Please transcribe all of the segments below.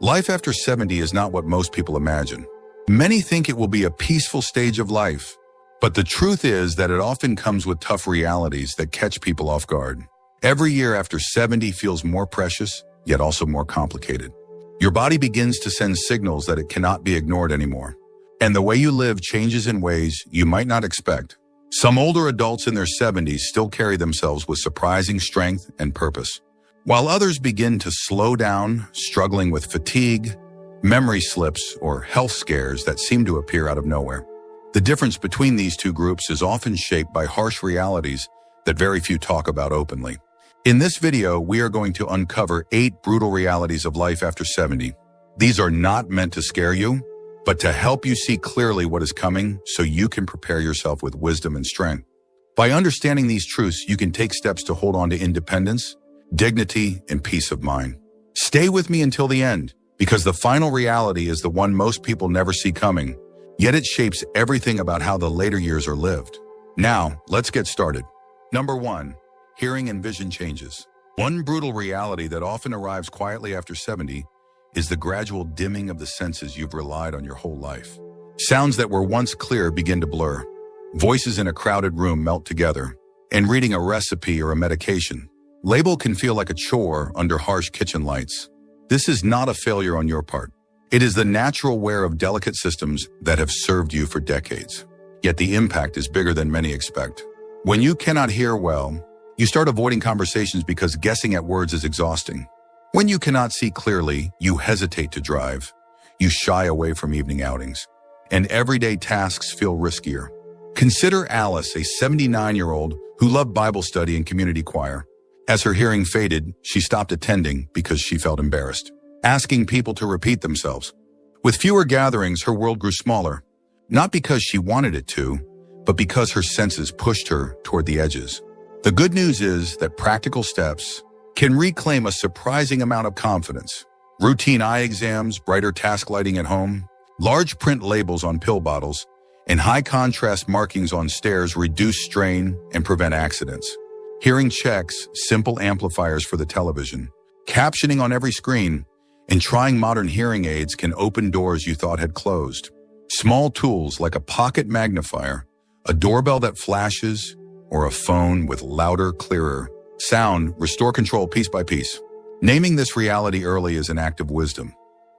Life after 70 is not what most people imagine. Many think it will be a peaceful stage of life, but the truth is that it often comes with tough realities that catch people off guard. Every year after 70 feels more precious, yet also more complicated. Your body begins to send signals that it cannot be ignored anymore. And the way you live changes in ways you might not expect. Some older adults in their 70s still carry themselves with surprising strength and purpose, while others begin to slow down, struggling with fatigue, memory slips, or health scares that seem to appear out of nowhere. The difference between these two groups is often shaped by harsh realities that very few talk about openly. In this video, we are going to uncover 8 brutal realities of life after 70. These are not meant to scare you, but to help you see clearly what is coming so you can prepare yourself with wisdom and strength. By understanding these truths, you can take steps to hold on to independence, dignity, and peace of mind. Stay with me until the end, because the final reality is the one most people never see coming, yet it shapes everything about how the later years are lived. Now, let's get started. Number 1. Hearing and vision changes. One brutal reality that often arrives quietly after 70 is the gradual dimming of the senses you've relied on your whole life. Sounds that were once clear begin to blur. Voices in a crowded room melt together, and reading a recipe or a medication label can feel like a chore under harsh kitchen lights. This is not a failure on your part. It is the natural wear of delicate systems that have served you for decades. Yet the impact is bigger than many expect. When you cannot hear well, you start avoiding conversations because guessing at words is exhausting. When you cannot see clearly, you hesitate to drive. You shy away from evening outings, and everyday tasks feel riskier. Consider Alice, a 79-year-old who loved Bible study and community choir. As her hearing faded, she stopped attending because she felt embarrassed, asking people to repeat themselves. With fewer gatherings, her world grew smaller, not because she wanted it to, but because her senses pushed her toward the edges. The good news is that practical steps can reclaim a surprising amount of confidence. Routine eye exams, brighter task lighting at home, large print labels on pill bottles, and high-contrast markings on stairs reduce strain and prevent accidents. Hearing checks, simple amplifiers for the television, captioning on every screen, and trying modern hearing aids can open doors you thought had closed. Small tools like a pocket magnifier, a doorbell that flashes, or a phone with louder, clearer sound restore control piece by piece. Naming this reality early is an act of wisdom.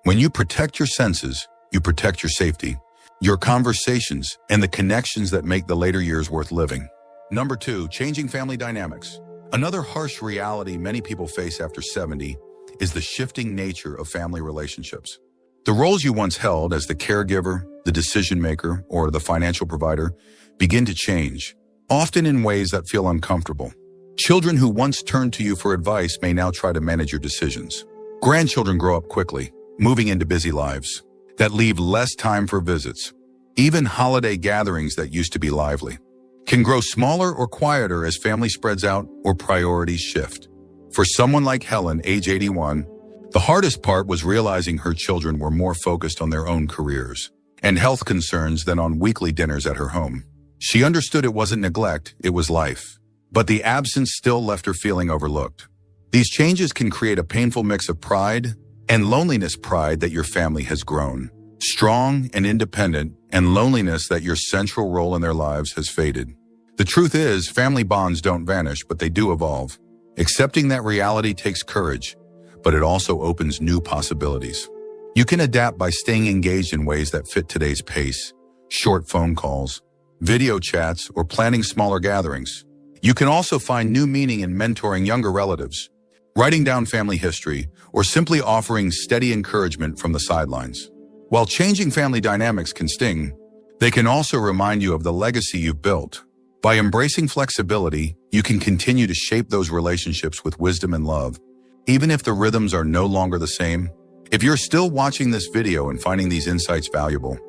When you protect your senses, you protect your safety, your conversations, and the connections that make the later years worth living. Number 2, changing family dynamics. Another harsh reality many people face after 70 is the shifting nature of family relationships. The roles you once held as the caregiver, the decision maker, or the financial provider begin to change, often in ways that feel uncomfortable. Children who once turned to you for advice may now try to manage your decisions. Grandchildren grow up quickly, moving into busy lives that leave less time for visits. Even holiday gatherings that used to be lively can grow smaller or quieter as family spreads out or priorities shift. For someone like Helen, age 81, the hardest part was realizing her children were more focused on their own careers and health concerns than on weekly dinners at her home. She understood it wasn't neglect, it was life. But the absence still left her feeling overlooked. These changes can create a painful mix of pride and loneliness. Pride that your family has grown strong and independent, and loneliness that your central role in their lives has faded. The truth is, family bonds don't vanish, but they do evolve. Accepting that reality takes courage, but it also opens new possibilities. You can adapt by staying engaged in ways that fit today's pace, short phone calls, video chats, or planning smaller gatherings. You can also find new meaning in mentoring younger relatives, writing down family history, or simply offering steady encouragement from the sidelines. While changing family dynamics can sting, they can also remind you of the legacy you've built. By embracing flexibility, you can continue to shape those relationships with wisdom and love, even if the rhythms are no longer the same. If you're still watching this video and finding these insights valuable,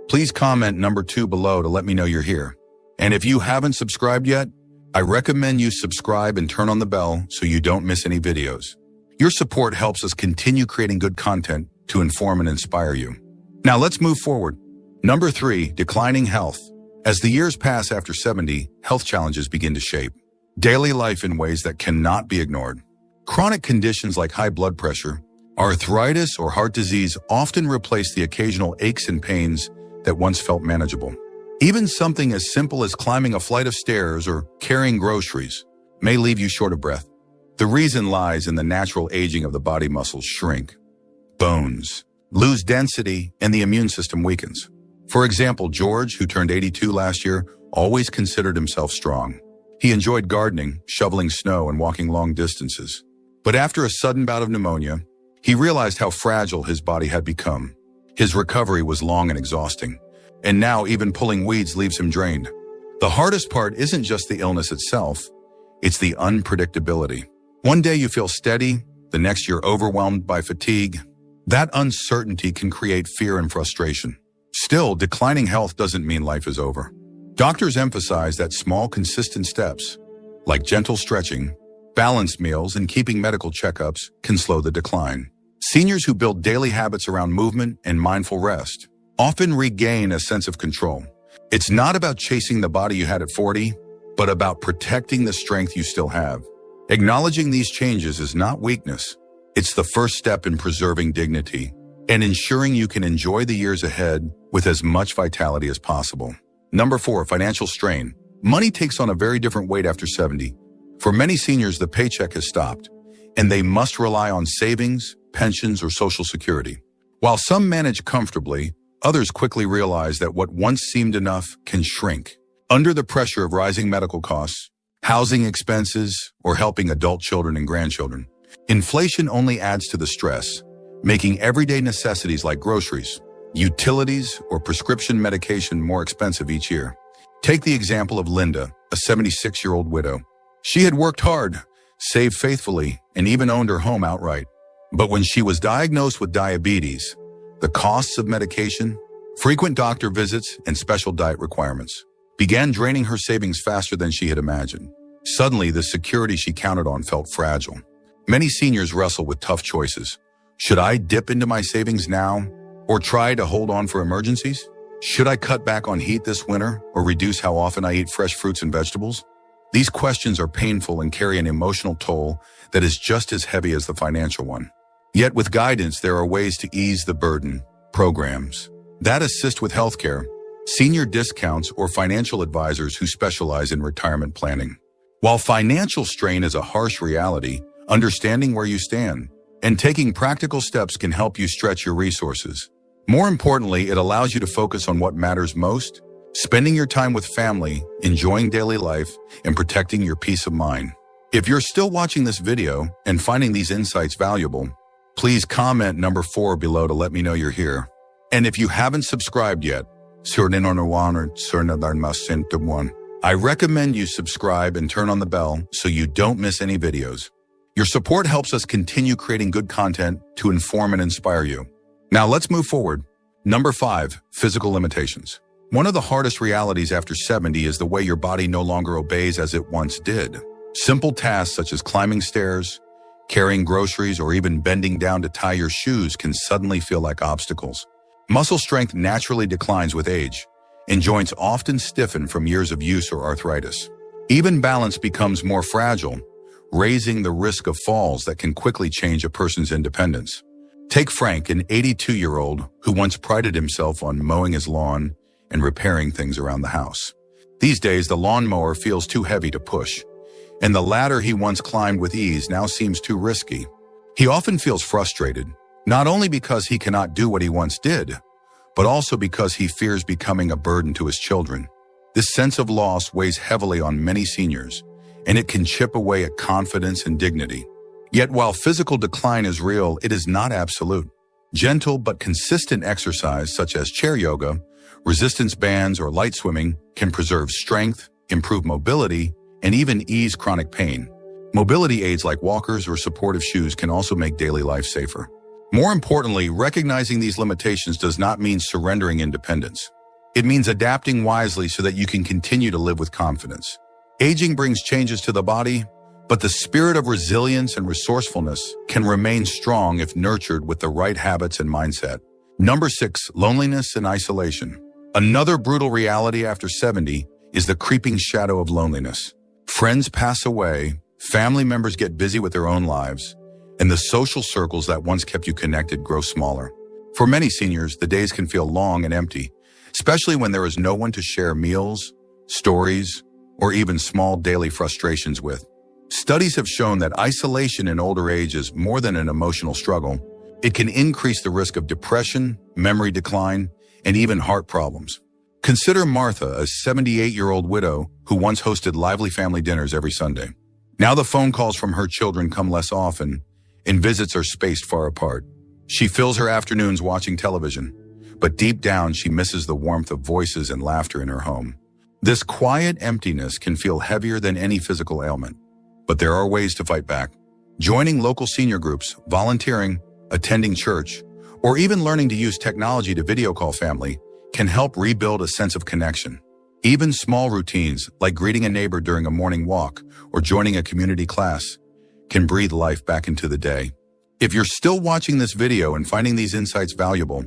please comment number 2 below to let me know you're here. And if you haven't subscribed yet, I recommend you subscribe and turn on the bell so you don't miss any videos. Your support helps us continue creating good content to inform and inspire you. Now let's move forward. Number 3, declining health. As the years pass after 70, health challenges begin to shape daily life in ways that cannot be ignored. Chronic conditions like high blood pressure, Arthritis or heart disease often replace the occasional aches and pains that once felt manageable. Even something as simple as climbing a flight of stairs or carrying groceries may leave you short of breath. The reason lies in the natural aging of the body. Muscles shrink, bones lose density, and the immune system weakens. For example, George, who turned 82 last year, always considered himself strong. He enjoyed gardening, shoveling snow, and walking long distances. But after a sudden bout of pneumonia, he realized how fragile his body had become. His recovery was long and exhausting, and now even pulling weeds leaves him drained. The hardest part isn't just the illness itself, it's the unpredictability. One day you feel steady, the next you're overwhelmed by fatigue. That uncertainty can create fear and frustration. Still, declining health doesn't mean life is over. Doctors emphasize that small, consistent steps, like gentle stretching, balanced meals, and keeping medical checkups, can slow the decline. Seniors who build daily habits around movement and mindful rest often regain a sense of control. It's not about chasing the body you had at 40, but about protecting the strength you still have. Acknowledging these changes is not weakness. It's the first step in preserving dignity and ensuring you can enjoy the years ahead with as much vitality as possible. Number 4, financial strain. Money takes on a very different weight after 70. For many seniors, the paycheck has stopped, and they must rely on savings, pensions, or Social Security. While some manage comfortably, others quickly realize that what once seemed enough can shrink. Under the pressure of rising medical costs, housing expenses, or helping adult children and grandchildren, inflation only adds to the stress, making everyday necessities like groceries, utilities, or prescription medication more expensive each year. Take the example of Linda, a 76-year-old widow. She had worked hard, saved faithfully, and even owned her home outright. But when she was diagnosed with diabetes, the costs of medication, frequent doctor visits, and special diet requirements began draining her savings faster than she had imagined. Suddenly, the security she counted on felt fragile. Many seniors wrestle with tough choices. Should I dip into my savings now, or try to hold on for emergencies? Should I cut back on heat this winter, or reduce how often I eat fresh fruits and vegetables? These questions are painful and carry an emotional toll that is just as heavy as the financial one. Yet with guidance, there are ways to ease the burden, programs that assist with healthcare, senior discounts, or financial advisors who specialize in retirement planning. While financial strain is a harsh reality, understanding where you stand and taking practical steps can help you stretch your resources. More importantly, it allows you to focus on what matters most, spending your time with family, enjoying daily life, and protecting your peace of mind. If you're still watching this video and finding these insights valuable, please comment number 4 below to let me know you're here. And if you haven't subscribed yet, I recommend you subscribe and turn on the bell so you don't miss any videos. Your support helps us continue creating good content to inform and inspire you. Now let's move forward. Number 5, physical limitations. One of the hardest realities after 70 is the way your body no longer obeys as it once did. Simple tasks such as climbing stairs, carrying groceries, or even bending down to tie your shoes can suddenly feel like obstacles. Muscle strength naturally declines with age, and joints often stiffen from years of use or arthritis. Even balance becomes more fragile, raising the risk of falls that can quickly change a person's independence. Take Frank, an 82-year-old who once prided himself on mowing his lawn and repairing things around the house. These days, the lawnmower feels too heavy to push, and the ladder he once climbed with ease now seems too risky. He often feels frustrated, not only because he cannot do what he once did, but also because he fears becoming a burden to his children. This sense of loss weighs heavily on many seniors, and it can chip away at confidence and dignity. Yet while physical decline is real, it is not absolute. Gentle but consistent exercise such as chair yoga, resistance bands, or light swimming can preserve strength, improve mobility, and even ease chronic pain. Mobility aids like walkers or supportive shoes can also make daily life safer. More importantly, recognizing these limitations does not mean surrendering independence. It means adapting wisely so that you can continue to live with confidence. Aging brings changes to the body, but the spirit of resilience and resourcefulness can remain strong if nurtured with the right habits and mindset. Number 6, loneliness and isolation. Another brutal reality after 70 is the creeping shadow of loneliness. Friends pass away, family members get busy with their own lives, and the social circles that once kept you connected grow smaller. For many seniors, the days can feel long and empty, especially when there is no one to share meals, stories, or even small daily frustrations with. Studies have shown that isolation in older age is more than an emotional struggle. It can increase the risk of depression, memory decline, and even heart problems. Consider Martha, a 78-year-old widow who once hosted lively family dinners every Sunday. Now the phone calls from her children come less often, and visits are spaced far apart. She fills her afternoons watching television, but deep down she misses the warmth of voices and laughter in her home. This quiet emptiness can feel heavier than any physical ailment, but there are ways to fight back. Joining local senior groups, volunteering, attending church, or even learning to use technology to video call family can help rebuild a sense of connection. Even small routines, like greeting a neighbor during a morning walk or joining a community class, can breathe life back into the day. If you're still watching this video and finding these insights valuable,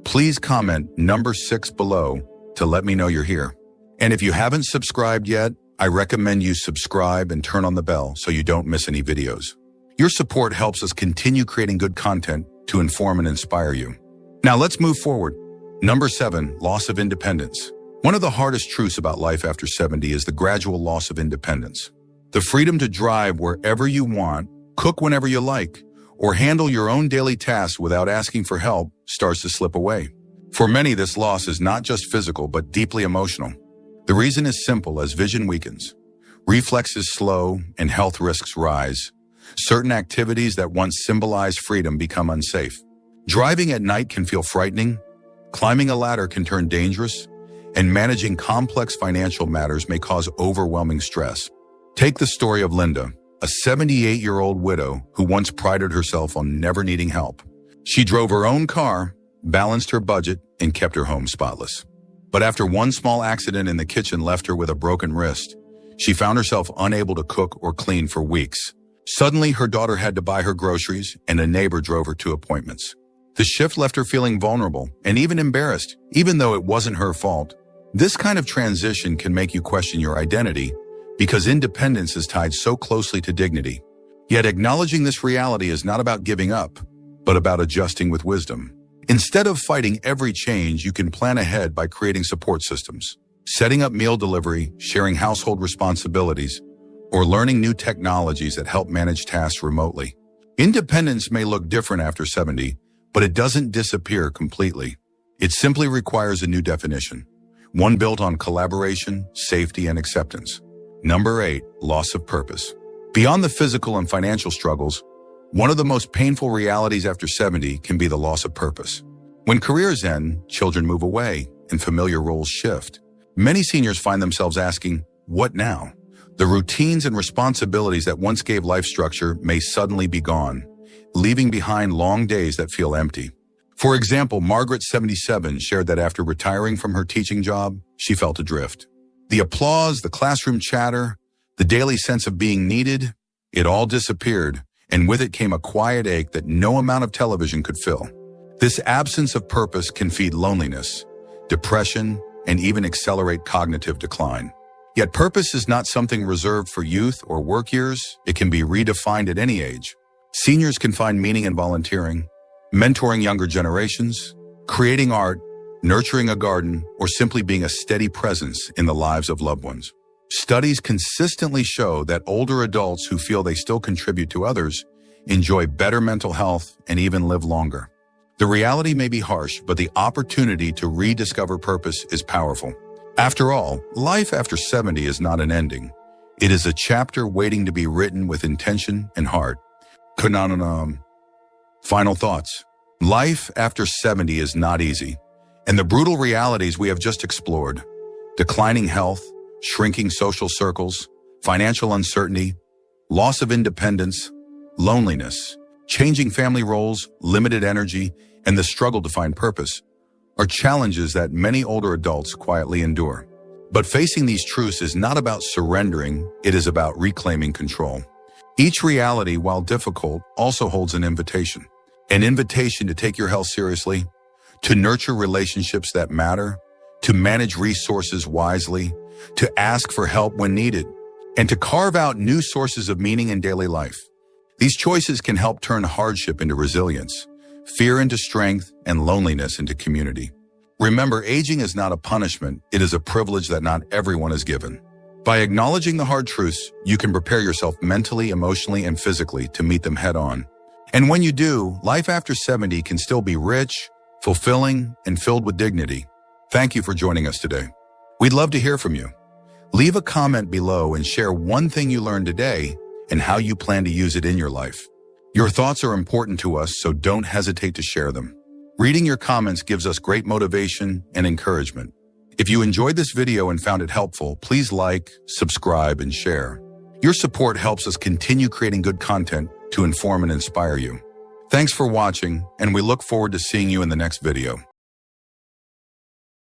please comment number 6 below to let me know you're here. And if you haven't subscribed yet, I recommend you subscribe and turn on the bell so you don't miss any videos. Your support helps us continue creating good content to inform and inspire you. Now let's move forward. Number 7, loss of independence. One of the hardest truths about life after 70 is the gradual loss of independence. The freedom to drive wherever you want, cook whenever you like, or handle your own daily tasks without asking for help starts to slip away. For many, this loss is not just physical, but deeply emotional. The reason is simple: as vision weakens, reflexes slow, and health risks rise, certain activities that once symbolized freedom become unsafe. Driving at night can feel frightening, climbing a ladder can turn dangerous, and managing complex financial matters may cause overwhelming stress. Take the story of Linda, a 78-year-old widow who once prided herself on never needing help. She drove her own car, balanced her budget, and kept her home spotless. But after one small accident in the kitchen left her with a broken wrist, she found herself unable to cook or clean for weeks. Suddenly, her daughter had to buy her groceries, and a neighbor drove her to appointments. The shift left her feeling vulnerable and even embarrassed, even though it wasn't her fault. This kind of transition can make you question your identity, because independence is tied so closely to dignity. Yet acknowledging this reality is not about giving up, but about adjusting with wisdom. Instead of fighting every change, you can plan ahead by creating support systems, setting up meal delivery, sharing household responsibilities, or learning new technologies that help manage tasks remotely. Independence may look different after 70, but it doesn't disappear completely. It simply requires a new definition, one built on collaboration, safety, and acceptance. Number 8, loss of purpose. Beyond the physical and financial struggles, one of the most painful realities after 70 can be the loss of purpose. When careers end, children move away, and familiar roles shift. Many seniors find themselves asking, what now? The routines and responsibilities that once gave life structure may suddenly be gone, leaving behind long days that feel empty. For example, Margaret, 77, shared that after retiring from her teaching job, she felt adrift. The applause, the classroom chatter, the daily sense of being needed, it all disappeared, and with it came a quiet ache that no amount of television could fill. This absence of purpose can feed loneliness, depression, and even accelerate cognitive decline. Yet purpose is not something reserved for youth or work years. It can be redefined at any age. Seniors can find meaning in volunteering, mentoring younger generations, creating art, nurturing a garden, or simply being a steady presence in the lives of loved ones. Studies consistently show that older adults who feel they still contribute to others enjoy better mental health and even live longer. The reality may be harsh, but the opportunity to rediscover purpose is powerful. After all, life after 70 is not an ending. It is a chapter waiting to be written with intention and heart. Final thoughts. Life after 70 is not easy, and the brutal realities we have just explored, declining health, shrinking social circles, financial uncertainty, loss of independence, loneliness, changing family roles, limited energy, and the struggle to find purpose, are challenges that many older adults quietly endure. But facing these truths is not about surrendering, it is about reclaiming control. Each reality, while difficult, also holds an invitation to take your health seriously, to nurture relationships that matter, to manage resources wisely, to ask for help when needed, and to carve out new sources of meaning in daily life. These choices can help turn hardship into resilience, fear into strength, and loneliness into community. Remember, aging is not a punishment, it is a privilege that not everyone is given. By acknowledging the hard truths, you can prepare yourself mentally, emotionally, and physically to meet them head on. And when you do, life after 70 can still be rich, fulfilling, and filled with dignity. Thank you for joining us today. We'd love to hear from you. Leave a comment below and share one thing you learned today and how you plan to use it in your life. Your thoughts are important to us, so don't hesitate to share them. Reading your comments gives us great motivation and encouragement. If you enjoyed this video and found it helpful, please like, subscribe, and share. Your support helps us continue creating good content to inform and inspire you. Thanks for watching, and we look forward to seeing you in the next video.